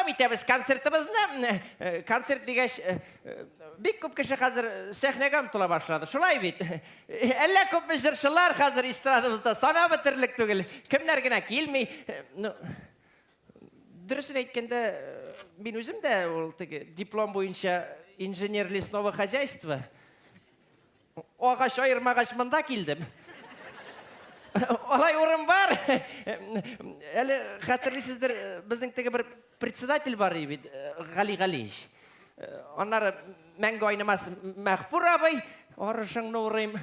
Давам итебіз концертімізді. Концерт дегеш, бик көп кіші қазір сәхнеге ұмтыла башлады. Шулай бит. Әлі көп жыршылар қазір эстрадымызда сана бітірлік түгіл. Кімдер гына келмей. Дұрысын әйткенде, мен өзім де диплом бойынша инженер лесного хозяйства. Оғаш айырмағаш мында келдім. Олай орын бар. Әлі қатырлысыздар, біздің тегі бір председатель бар ебет, Ғали Ғалиш. Онлары мәңгі ойнамас Мәғфур абай, орышыңны орайым.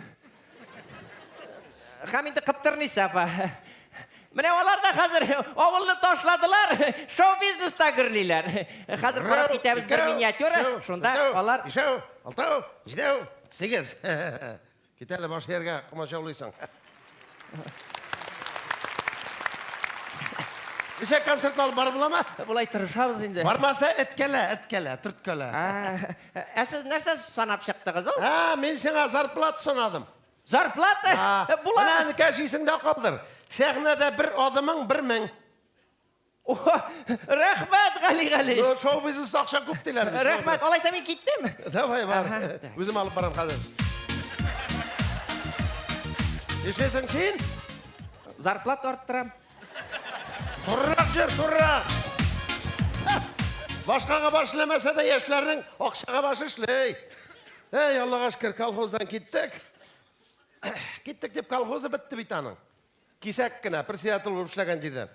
Хаминді қыптырныс апа. Міне оларда қазір ауылны ташладылар, шоу-бизнеста кірлейлер. Қазір қарап кетеміз бір миниатюра, шында олар... Ишау, алтау, жидау, сегіз. Кетелі баш ерге құмаша олайсың. Ишек концерт алып бар бұла ма? Бұлай тұрышабыз енді. Бармаса әткелі, түрткелі. Әсіз нәрсе санап шықтығыз ол? Мен сеңа зарплат санадым. Зарплата? Бұлан кәшісіңді қалдыр. Сәхнеде бір адымың 1000. Рахмат, Ғали Ғали. Шоу-бизнесті ақша көп дейлер. Рахмат, олайса мен кеттім. Давай, бар. Өзім алып барам қазір. Ешесің сен? Зарплат орттырам. Тұррақ жер, тұррақ. Башқаға башылемесе де ешлердің ақшаға башы ішлей. Ей, Аллаға шүкір, колхоздан кеттік. Кеттік деп колхозы бітті бейтаның. Кесек кіна, председатель болып ішлеген жерден.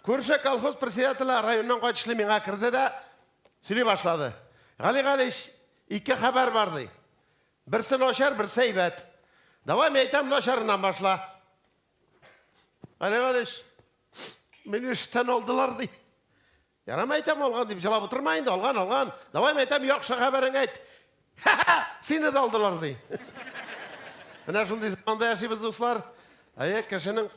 Көрші колхоз председателі районнан қайт ішлемеға кірді де сөйлей башлады. Ғали Ғалиш, 2 хабар барды. Бірсі ношар, бірсі ибет. Давай мен айтам ношарынан башла. Ғали Ғалиш, мені үштен олдылар дей. Ярам айтам олған деп жылап отырмайын да, олған. Давай мен айтам яқшы хабарың айт. Сені де олдылар дей. Міне шындай заманда яшейбіз достар. Кішінің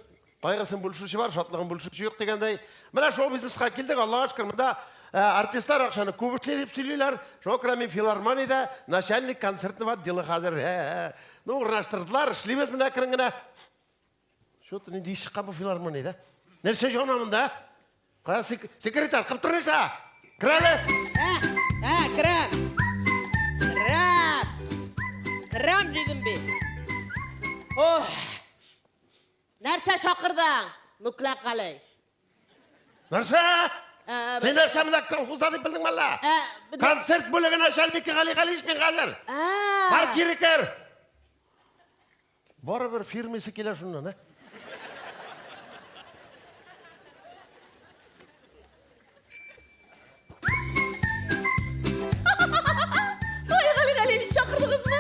қайғысын бүлшуші бар, шатлығын бүлшуші жоқ дегендей. Міне шоу-бизнесқа келдік, Аллаға шүкір. Мында артистар ақшаны көп үшле деп сөйлейлер. Шокра мен филармонияда начальник концертного отделы қазір. Ну, ұрнаштырдылар, ішлемес міне кірінгіне. Что-то не дейші қапы филармонияда. Нәрсе жоғынамында? Қая секретар, қып тұрнеса? Кірәлі? Кірам дегім бе. Нәрсе шақырдаң, мүкләк қалай. Нәрсе? Сен нәрсе мұнда колхозда деп білдің мәлі? Концерт бөлігін Ашалбекі Ғали Ғалишпен қазір. Бар керекер. Бары бір фирмесі келер шыннан, Ғали Ғалишпен шақырдыңыз ма?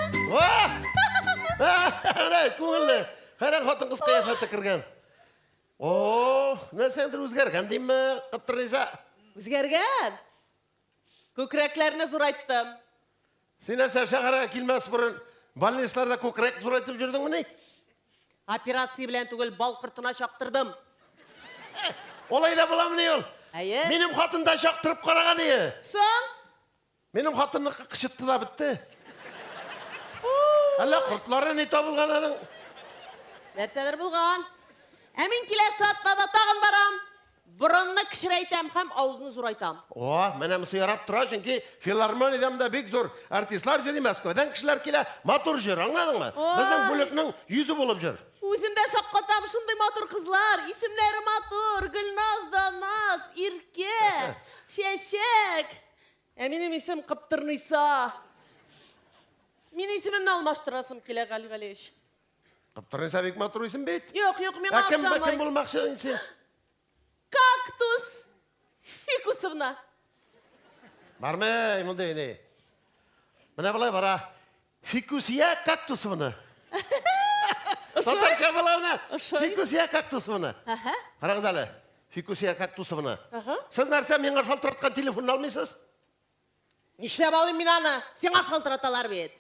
Көңілі. Қайран қатын қыз қияфеті кірген. Нәрсе әндір өзгерген дейм ме, қыптырнеса? Өзгерген. Көкірәклеріне зұрайттым. Сен нәрсе шағарға келмес бұрын больницаларда көкірек зұрайтып жүрдің мұны? Операция білен түгіл бал құртына шақтырдым. Олай да бола мұны ол? Әйе? Менің қатында шақтырып қараған ие. Соң? Менің қатынны қышытты да бітті. Әлі құртлары не табылған аның? Нәрселер болған. Әмін келесі атпада тағын барам. Бұрынны кішірайтам қам, аузыны зұрайтам. Мәнем сұйарап тұра, çünkü филармонияда бек зор артистлар жүр емес, көден кішілер келе матур жүр, аңладың ма? Біздің бүлікнің yüzі болып жүр. Өзімде шаққатам шындай матур қызлар. Исімлері матур, Гүлназ, Даназ, Ирке, Шешек. Әменім исім Қыптырниса. Мен исімімді алмаштырасым келе Ғали Ғалиш. Қыптырниса бек матур исім бейт? Жоқ, мен ақшамай. Кім болмақшы исім? Кактус Фикусовна. Бармы, мұнда ені? Мына былай бара. Фикусия Кактусовна. Сатарша балауына. Фикусия Кактусовна. Қарағыз әлі. Фикусия Кактусовна. Сіз нәрсе мен шалтыратқан телефонын алмайсыз? Нешлеп алайын мен аны? Сен шалтыраталар бет.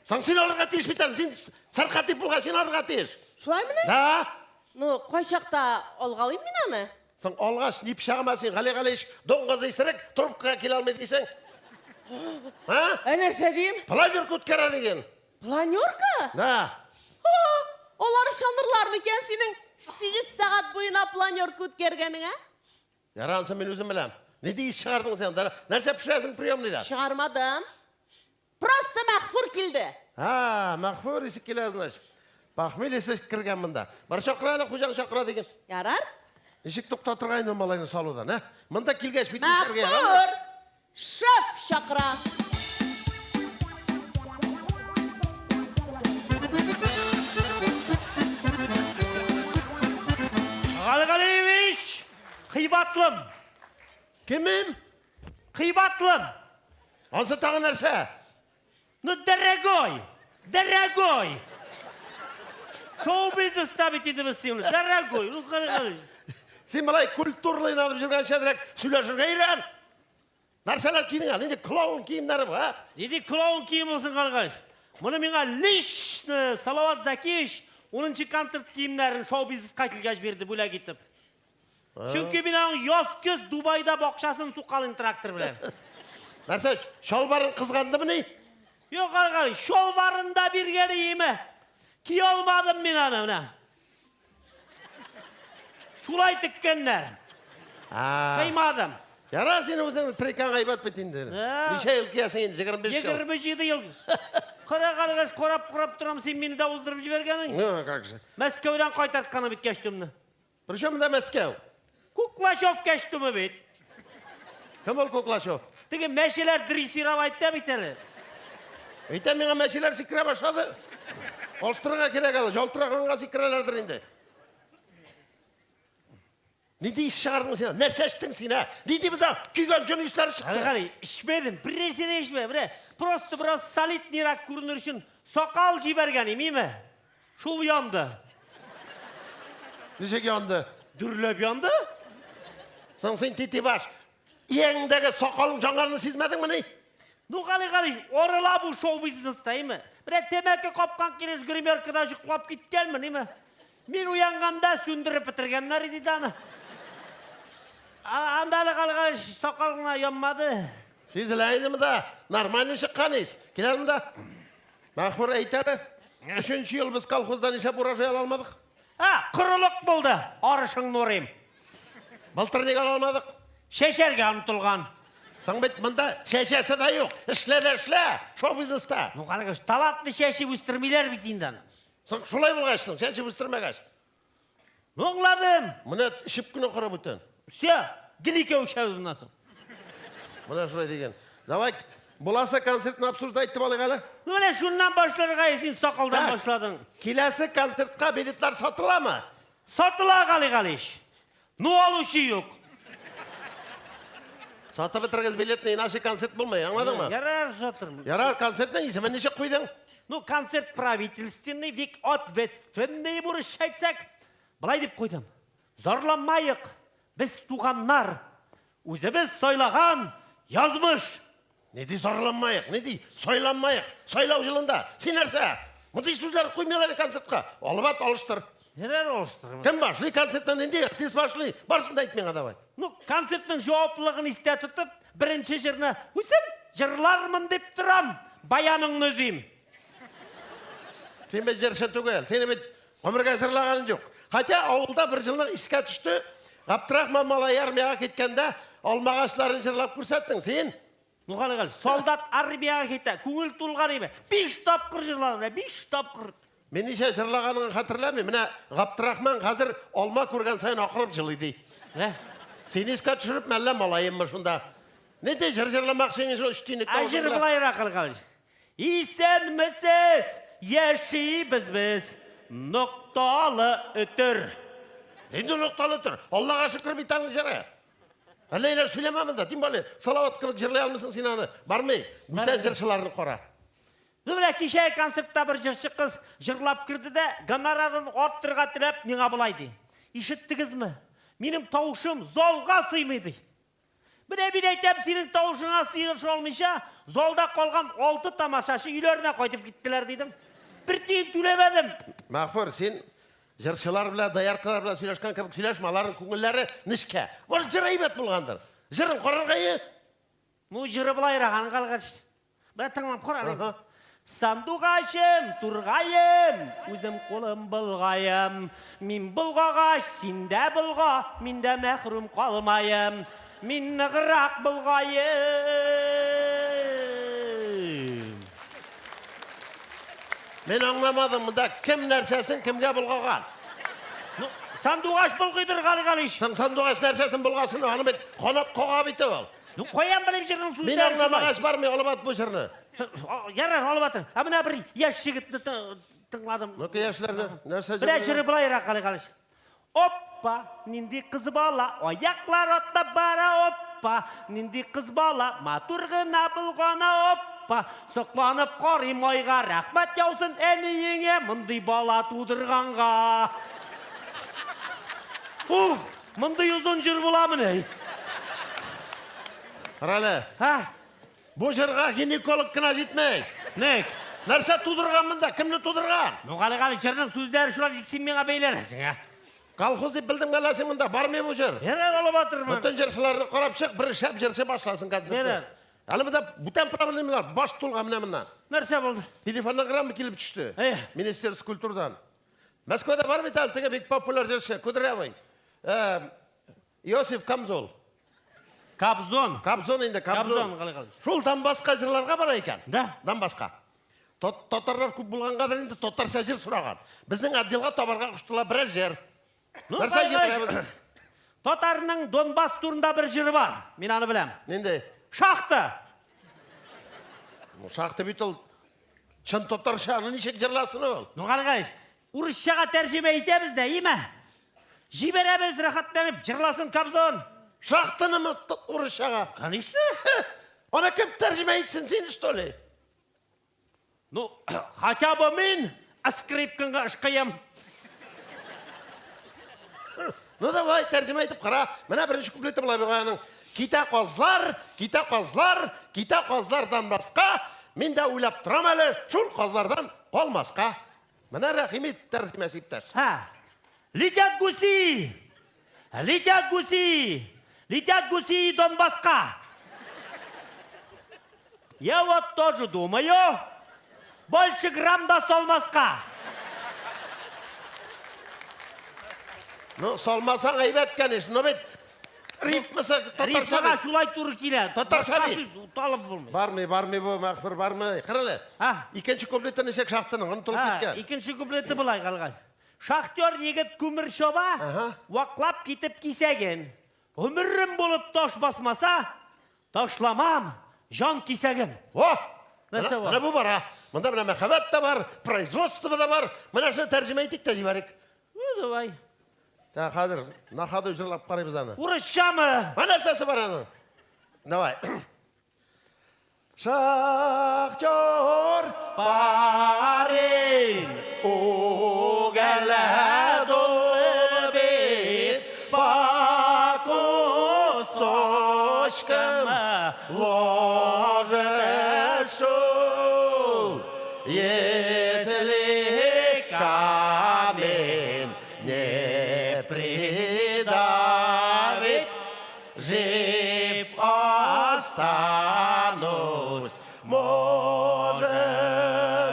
Сен алырға тиіш бетен. Сен сарқатып болға сен алырға тиіш. Шулай міне? Да. Ну, қой шақта алғалайын мен аны? Сен алғаш не пішағыма сен Ғали Ғалиш доңғазы есірік тұрыпқа келе алмай дейсің? Нәрсе дейім? Планерка өткері деген. Планерка? Да. Олары шандырларын екен сенің 8 сағат бойына планерка өткергенің, Ярансы мен өзім білем. Не дейсіз шығардың сен? Нәрсе пішіресің приемныйда? Шығармадым. Просто Мәғфур келді. Мәғфур есік келе значит. Бақмел есік кірген мұнда. Бар шақыра әлі, қожаң шақыра деген. Ярар? Ешік тоқта тұрғайын малайны салудан, ә? Мұнда келгеш бітіншерге яғам. Мәғфур, шеф шақыра. Ғалғалевич, қибатлым. Кемім? Қибатлым. Ансы тағы нәрсе? Ну, дорогой. Шоу-бизнес ставить етіміз сені, дорогой. Ну, Ғалғалевич. Сен малай культурлайын алып жүрген шәдірек сөйлешірге үйрен. Нәрселер кидің ал, енді клоун киімдері бұл, ә? Неде клоун киім болсын Ғалғалевич. Мұны меңа лично Салават Закиш 10-ші концерт киімдерін шоу-бизнесқа келгеш берді бөлек етіп. Çünkü менің yoz көз Дубайда бақшасын суқалын трактор білер. Нәрсе, шалбарын қызғанды мұны? Yok Ғалғалевич, шолбарында бергені емі. Ки olmadım мен аны, мына. Шулай тіккенлер. Саймадым. Яра, сен өзің трекан ғайбат бетінде. Неше ел киясың енді, 25 жыл. 27 ел. Ғалғалевич, қорап тұрам, сен мені де уздырып жібергенің. Как же? Мәскеуден қайтартқаны бит кештімні. Причем да Мәскеу? Куклашов кештімі бит. Кім ол Куклашов? Теге мәшелер дрессировать да битері. Өйтен меңа мәшелер сикіре башады. Олыстырға керек алы, жалтырағанға сикірелердір енді. Не дейсіз шығардың сен? Нәрсе іштің сен, ә? Не dey бұда күйген жөн үйістері шықты? Ғали, ішмедім, бір нәрсе де ішме, бірі. Просто біраз солидныйрақ көрінер үшін соқал жіберген, емейме? Шул yandı. Нешек yandı? Дүрлеп yandı? Сен тете баш. Еңдегі соқалың жаңғарыны сезмедің мұны? Ну, Ғали, орыла бұл шоу-бизнеста, еме? Бірі темекі қопқан келеш гримеркада жұқлап кеткенмін, еме? Мен уянғанда сөндіріп бітіргенлер еді даны. Андалы Ғали, соқалыңа ұянмады. Сезіләйді мұда, нормальный шыққан ес. Келер мұда? Мәғфур айтады. 3-ші ел біз колхоздан ешеп уражай алмадық. Құрылық болды, арышың нұрым. Былтыр неге алмадық? Шешерге ұмтылған. Саң бет мұнда шешесі да жоқ. Ішле, шоу-бизнеста. Ну, Ғали, талапты шешіп өстірмейлер бітейінден. Саң шулай болғашсың, шешіп өстірмегаш. Оңладым. Мұны ішіп күні құры бұтын. Все, гіліке өшәуді насың. Мұна шулай деген. Давай, бұласы концертін обсуждайтты балы ғалі. Міне шуннан башларға сен соқалдан башладың. Келесі концертқа билеттар сатыла ма? Сатыла Ғалиш. Ну алушы yok. Саты бітіргіз билетіне иначе концерт болмай, аңладың ма? Ярар жатырмын. Ярар, концерттен есімін неше қойдың? Ну, концерт правительственный, век ответственный бұрыш айтсақ, былай деп қойдым. Зорламайық, біз туғаннар, өзіміз сойлаған язмыш. Не дей зорламайық, не дей сойланмайық, сойлау жылында. Сен нәрсе, мұндай сөздер қоймелады концертқа. Олыбат олыштыр. Нелер олыштырмын? Кім башылы концерттен енді, тез башылы, барсында айтмен адавай. Ну, концерттің жауаплығын істе тұтып, бірінші жырны, өсім, жырлармын деп тұрам, баяның өзім. Сен бе жерші түгел, сені бе өмірге жырлағаның жоқ. Хотя ауылда бір жылның іске түшті, Ғабдырахман малай армияға кеткенде, олмағашларын жырлап көрсеттің, сен? Ну, Ғали, солдат армияға кетті, көңіл тұлған еме, 5 тапқыр жырларым, 5 тапқыр. Мен неше жырлағанын қатырламын, міне Ғабдырахман қазір олма көрген сайын ақырып жылыды. Сен еске түшіріп мәлі малайым мұ шында. Не де жыр-жырламақ сенің жыл үштейінік тауызында? Әжір бұлайырақ Ғали. Исен мүсіз, еші біз, нұқталы үтір. Енді нұқталы үтір, Аллаға шүкір бейтаңын жыры. Әлейлер сөйлемемін да, тем более, салауат кібік жырлай алмысың сен аны, бармай, бүтен жыршыларын қора. Нүмірі кешей концертта бір жыршы қыз жырлап кірді де, гонорарын орттырға тілеп, неға бұлайды. Ишіттігіз ме? Менің таушым золға сыймайды. Бір айтам, сенің таушыңа сыйыршы олмайша, золда қолған 6 тамашашы үйлеріне қойдып кеттілер дейдім. Бір тейін төлемедім. Мәғфур, сен жыршылар біле, даярқылар біле сөйлешкен кәбік сөйлешім, аларын көңілері нішке. Может, жыр айбет болғандар. Жырын қорырғайы? Мұ жыры бұлайраған қалғаш. Бір тыңлап қорарайым. Сандуғашым, тұрғайым, өзім қолым бұлғайым. Мен бұлғағаш, сен де бұлға, мен де мәхрум қалмайым. Мен нығырақ бұлғайым. Мен аңламадым, мұнда кім нәрсесін кімге бұлғаған? Ну, сандуғаш бұлғыдыр қали-қалиш. Сандуғаш нәрсесін бұлғасын, аны бет қонат қоға бейті ол. Ну, қоян біліп жүрдің Мен сөздері аңламағаш бар ме, олып ат бұл жырны? Ярар, олып атын. Амына бір еш жігітті тыңладым. Нүкі ешілерді, нәрсе Бір жыры бұлайырақ қали-қалиш. Оппа, нинди қыз бала, аяқлар отта бара, оппа, нинди қыз бала, матурғына бұлғана, оппа, соқланып қорым ойға, рахмат яусын әнейіңе, мұндай бала тудырғанға. Мұндай ұзын жыр боламын, әй. Рәлі, бұл жырға гинеколог кіна жетмей. Нек? Нәрсе тудырған мұнда, кімні тудырған? Ну, қали-қали жырның сөздері шылар жетсен меңа бейлересің, ә? Колхоз деп білдің мәлесің мұнда, бар ме бұл жыр? Ерер олып атырмын. Бүтін жыршыларды қорап шық, бір шәп жыршы башласын концертті. Ерер. Әлі мұнда бүтін проблемалар, баш тұлға мына мұнан. Нәрсе болды? Телефонна қырамы келіп түшті. Министерство культурдан. Москвада бар бет әлтіге бек популяр жыршы, Кудрявый. Иосиф Камзол. Кабзон. Кабзон енді, Кабзон. Шолдан басқа жырларға бар екен. Да. Дан басқа. Тоттарлар көп болғанға да енді тоттарша жыр сұраған. Біздің отделға табарға құштыла бірер жер. Нәрсе жер. Тотарының Донбасс турында бір жыры бар. Мен аны білем. Ненде? Шақты. Шақты бит ол шын тоттарша, аны нешек жырласын ол? Ну, қали-қали, урысшаға тәржеме етеміз де, ема? Жибереміз рахаттанып, жырласын Кабзон. Шақтыны ма урысшаға? Конечно. Она кім тәржеме етсін сен, что ли? Ну, хотя бы мен скрипканға ұшқайым. Ну, давай, тәржеме етіп қара. Мына бірінші куплеті бұлай бұғаның. Кита қозлардан басқа, мен де ойлап тұрам әлі, шул қозлардан қолмасқа. Мына рахимет тәржемесі епташ. Летят гуси, летят гуси Донбасска. Я вот тоже думаю, больше грамм да солмасқа. Ну, солмасаң айбет, конечно, но бет рифмасы тоттарша Рифмаға бет. шулай туры келеді. Тоттарша бет. Талып болмай. Бармай, бұл мақпыр, бармай. Қырылы. Икенші көплеттен есек шақтының, ұны тұлып кеткен. Икенші күплеті бұлай қалған. Шахтер егіт күмір шоба, уақлап кетіп кисеген. Өмірім болып тош басмаса, тошламам жан кисеген. Мына бұл бар, мұнда мына мәхабет та бар, производство да бар. Мына жын тәржіме етік та жібарек. Давай. Қадыр, нақады үзірлап қарайбыз аны. Урысша мы? Мына сәсі бар аны. Давай. Шахтер парень, угәлә долы бит, паку сочкам ложит шул, если камень не придавит, жив останусь, может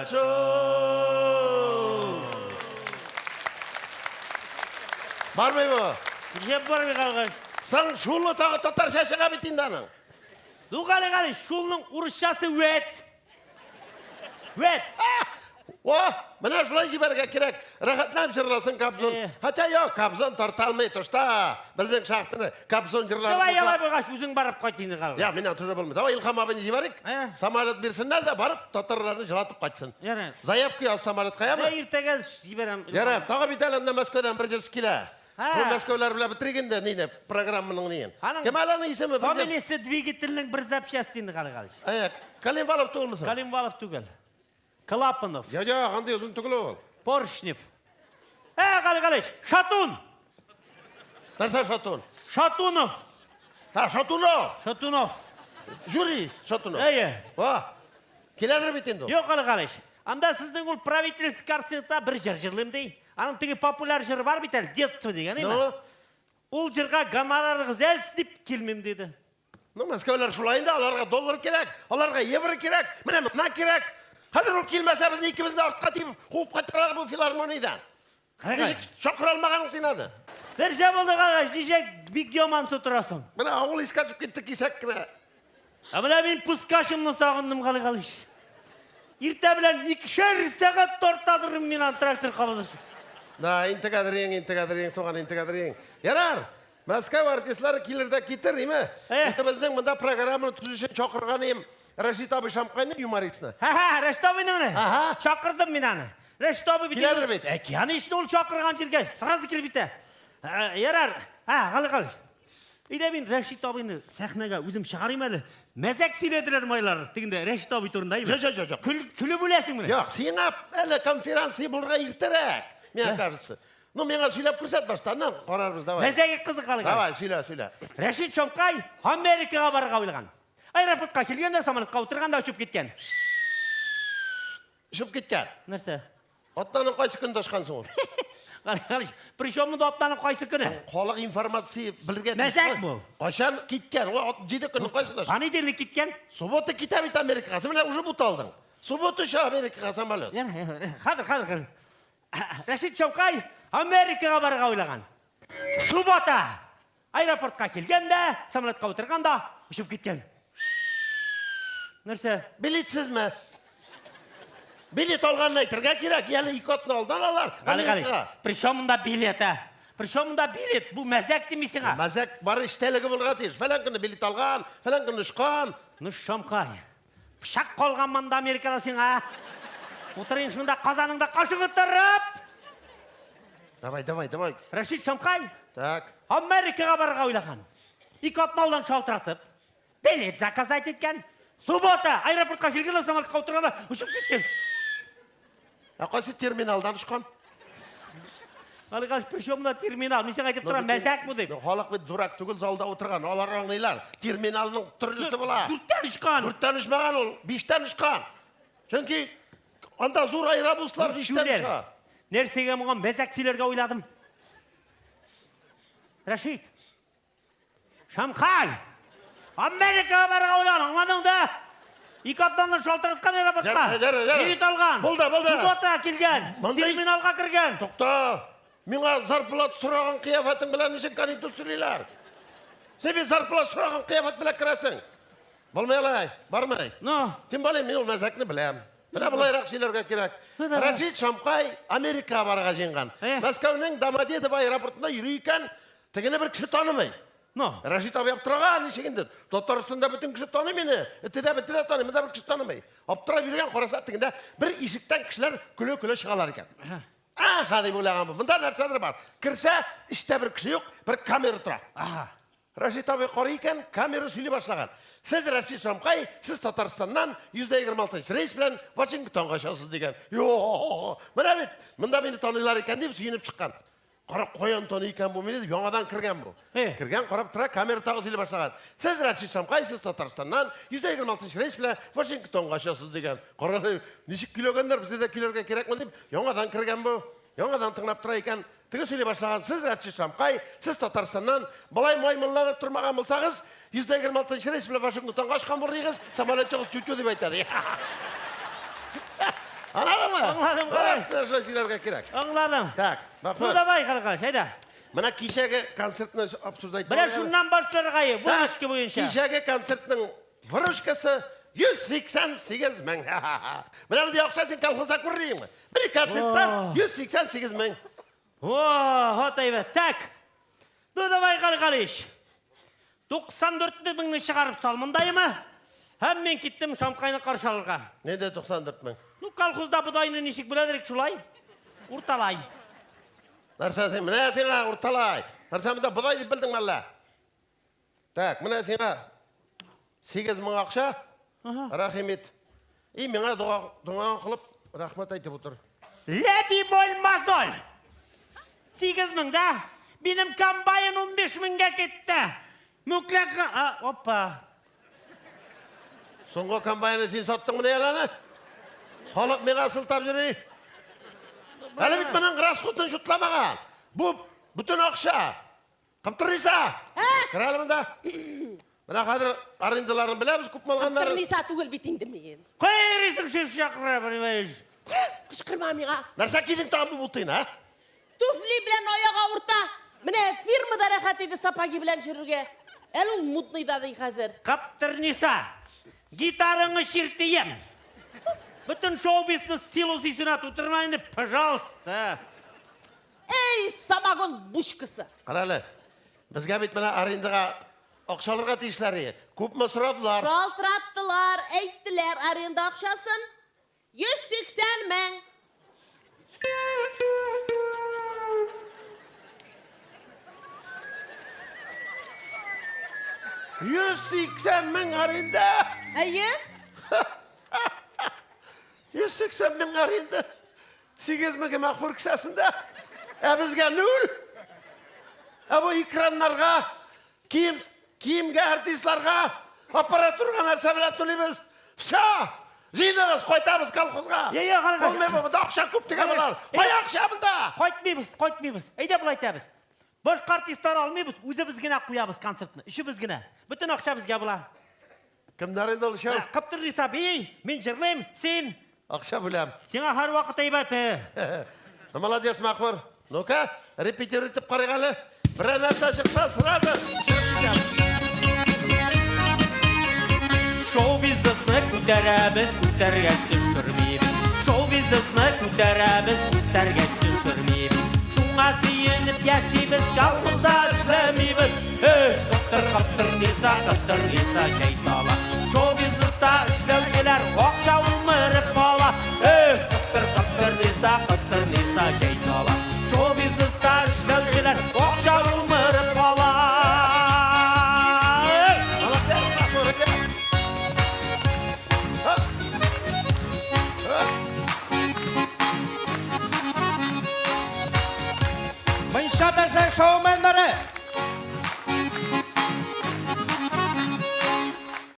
шул. Бармай бұл? Жеп бармай қалған. Саң шулы тағы тоттар шашыға бітінданың. Ну қали, шулның ұрысшасы өт. Өт. Мына шулай жіберге керек. Рахатлам жырласын Кабзон. Хатя yok, Кабзон тарталмай тұшта. Біздің шақтыны Кабзон жырларын Давай, елай бұғаш, өзің барып қайтыны қалған. Я, менен тұжы болмай. Давай, Илхам абыны жіберік. Самолет берсінлер де барып, тоттарларını жылатып қайтсын. Заявку яз самолет қаямы? Ертеге жіберем. Ярар, тағы бітәлімді Москвадан бір жыршы келі. Бұл Москвалар білі бітіргенде нейіне, программының нейін. Кем әлінің есімі бір жыр? Фамилиясы двигательінің бір запчастины қали. Калимбалов түгіл мұсың? Калимбалов түгіл. Клапанов. Қандай ұзын түгіл ол? Поршнев. Қали, Шатун. Нәрсе Шатун? Шатунов. Шатунов. Шатунов. Жюри Шатунов. Келедір бетенді ол? Жоқ, қали. Анда сіздің ол правительский концертта бір жыр жырлым дей. Аның тігі популяр жыры бар бетәл, детство деген, ема? Ол жырға гонорарыңыз әз деп келмем деді. Мәскәулер шулайында, оларға доллар керек, оларға евро керек, мына керек. Қазір ол келмәсә біздің ikimizді артқа тиіп, қуып қайтырар бұл филармониядан. Шоқыр алмағаның сен аны? Берсе болды қарғаш, неше бик яман тұтырасың. Мына ауыл искачып кетті кисәккіне. Мына мен пұскашымны сағындым қалғалыш. Ирте білен 2 сағат тортадырым мен трактор қабылышы. Да, интегадырың, туған интегадырың. Ярар, Москва артистлары келерде кетір, еме? Біздің мұнда программаны түзушен чоқырған ем. Рашид абы Шамқайны юмористны. Рашид абыны оны? Шақырдым мен аны. Рашид абы бітен... Келедір бет? Кияны ішін ол шақырған жерге, сразу келіп біті. Ярар, қалы. Үйде мен Рашид абыны сәхнеге өзім шығарым әлі. Мәзәк сөйледірер майлар. Дегенде Рашид абы тұрындайым. Жоқ. Күлі білесің мені? Жоқ, сен әлі конференция бұлға ертерек. Мен кажется. Ну, менға сөйлеп көрсет баштаннан. Қорарбыз, давай. Мәзәгі қызы қалы. Давай, сөйле. Рашид Шамқай Америкаға барға ойлаған. Аэропортқа келгенде самолетқа отырғанда ұшып кеткен. Ұшып кеткен? Нәрсе? Оттанын қайсы күнді ашқансың ол? Причем мұнда оттанын қайсы күні? Қолық информация білірген. Мәзәк бұл. Қашан кеткен? Жеді күнін қайсында? Қаны дерлік кеткен? Суббота кетемет Америкаға. Сен мына уже бұталдың. Суббота ша Америкаға самолет. Қадыр. Рашид Шамқай Америкаға барға ойлаған. Суббота аэропортқа келгенде, самолетқа отырғанда ұшып кеткен. Нәрсе? Билетсіз ме? Билет алғанын айтырға керек. Әлі 2 отын алдан алар. Америкаға. Причем мұнда билеті? Причем мұнда билет? Бұл мәзәк демейсің а? Мәзәк бар іштелігі болға тез. Фәлән күні билет алған, фәлән күні ұшқан. Нүш Шамқай, пышақ қолған манда Америкада сен а? Отырайын шында қазаныңда қашығы тұрып. Давай. Рашид Шамқай Так. Америкаға барға ойлаған. 2 отын алдан шалтыратып, билет заказать еткен. Суббота аэропортқа келгенде самолетқа отырғанда ұшып кеткен. Қайсы терминалдан ұшқан? Алғаш причемда терминал. Мен сен айтып тұрам, мәзәк бұл деп. Халық бет дурак түгіл залда отырған. Олар оңайлар. Терминалының түрлісі бола. 4-тен ұшқан. 4-тен ұшмаған ол. 5-тен ұшқан. Чөнки анда зур аэробустар 5-тен ұшқан. Нәрсеге мұған мәзәк сөйлерге ойладым. Рашид. Шамқай. Америкаға барға ойлаған. Аңладың да? 2 оттандан шалтыратқан аэропортқа. Билет алған. Болды. Суббота келген. Терминалға кірген. Тоқта. Меңа зарплат сұраған қияфатын білән нешін конституция сөйлейлер. Сен мен зарплат сұраған қияфат білән кіресің. Болмай алай, бармай. Тем более мен ол мәзәкні біләм. Мына бұлайрақ сөйлерге керек. Рашид Шамқай Америкаға барға жеңған. Мәскәуінің Домодедово аэропортында жүрі екен, тегені бір кіші танымай. Рашид абай аптыраған нешегенді. Татарстанда бүтін кіші таны мені. Үттіде таны, мында бір кіші танымай. Аптыра берген қораса тегінде бір ишіктен кішілер күлі шығалар екен. Қадай болаған бұл. Мұнда нәрседір бар. Кірсе, іште бір кіші жоқ, бір камера тұра. Рашид абай қоры екен, камера сөйлей башлаған. Сіз Рашид Шамқай, сіз Татарстаннан 126 рейс білән Вашингтонға шасыз деген. Мына бет, мұнда мені танылар екен деп сүйініп шыққан. Қарап қоян тоны екен бұл мені деп, яңадан кірген бұл. Кірген қарап тұра, камера тағы сөйлей башлаған. Сіз Рашид Шамқай, сіз Татарстаннан 126 рейс білән Вашингтонға шасыз деген. Қарап, нешік күлегендер, бізде де күлерге керек ме деп, яңадан кірген бұл. Яңадан тыңлап тұра екен. Тігі сөйлей башлаған, сіз Рашид Шамқай, сіз Татарстаннан былай маймылланып тұрмаған болсаңыз, 126 рейс білән Вашингтонға ашқан бұрдығыз, самолет жоғыз чү-чү деп айтады. Анадың ма? Аңладым қалай. Нәрсе сөйлерге керек. Аңладым. Так, бақы. Давай, қарғаш, айда. Мына кешегі концертіні обсуждайды. Бірі шыннан басылар ғайы, вырышке бойынша. Кешегі концертінің вырышкасы 188 мың. Мына бірде ақша сен колхозда көрейін ме? Бір концерттан 188 мың. Отай бәт. Так. Давай қарғалыш. 94 мыңны шығарып салмындайы ма? Әм мен кеттім Шамқайны қаршы алырға. Неде 94 мың? Колхозда бұдайны нешік біләдірік шулай? Ұрталай. Нәрсе сен, мына сенға ұрталай. Нәрсе мұнда бұдай деп білдің мәлі. Так, мына сенға 8 мың ақша. Рахимет. И меңа дұғаң қылып, рахмет айтып отыр. Ләбі болмазол. 8 мың да, менің комбайын 15 мыңға кетті. Мүкләкі... Опа. Соңғы комбайны сен саттың мұны әләні? Халық меға сылтап жүрей. Әлі бит мұның расхұтын жұтламаған. Бұл бүтін ақша. Қымтырнайса? Кірәлі мұнда? Мына қадыр арендаларын білеміз көп малғанларын. Қымтырнайса түгіл бітінді мен. Қойресің шеф шақыра, білмейш. Қышқырма меға. Нәрсе кедің тағын бұл бұлтайын, а? Туфли білен ояға ұрта. Міне фирмада рахат еді сапаги білән жүрге. Әл ол мутныйда дей қазір. Қаптырниса, гитараңы шертейем. Бүтін шоу-бизнес силу-сисуна тутырмайны, пожалуйста. Ей, самогон бушкасы. Қаралы, бізге бит мына арендаға ақшаларға тиішлері. Көп мұ сұрадылар? Шалтыраттылар, әйттілер аренда ақшасын. 180 мың. 180 мың аренда. Әйе? 180 мың аренда. 8 мүге мақпыр кісәсінде. Бізге 0. Бұл экранларға, киімге, артистларға, аппаратурға нәрсе білет төлейміз. Все! Жинағыз, қойтамыз колхозға. Қарағай. Ол мен бұнда ақша көп деген болар. Қой ақша бұнда. Қойтмейміз. Әйде бұл айтамыз. Башқа артисттар алмаймыз, өзі бізгіне қоямыз концертіні. Үші бізгіне. Бүтін ақша бізге бұла. Кімдер енді ол шау? Қаптырниса, бей, мен жырлайым, сен. Ақша білем. Сеңа har уақыт айбаты. Молодец, Мақпыр. Ну-ка, репетир етіп қарағалы. Бір нәрсе шықса сұрады. Шоу-бизнесні көтереміз, көтергеш düşürмейміз. Шоу-бизнесні көтереміз, көтергеш düşürмейміз. Шуңа сүйеніп яшейміз, қалмызда ішлемейміз. Қаптырниса, жай сала. Шоу-бизнеста ішлеушілер, оқша өміріп қала. Қаптырниса,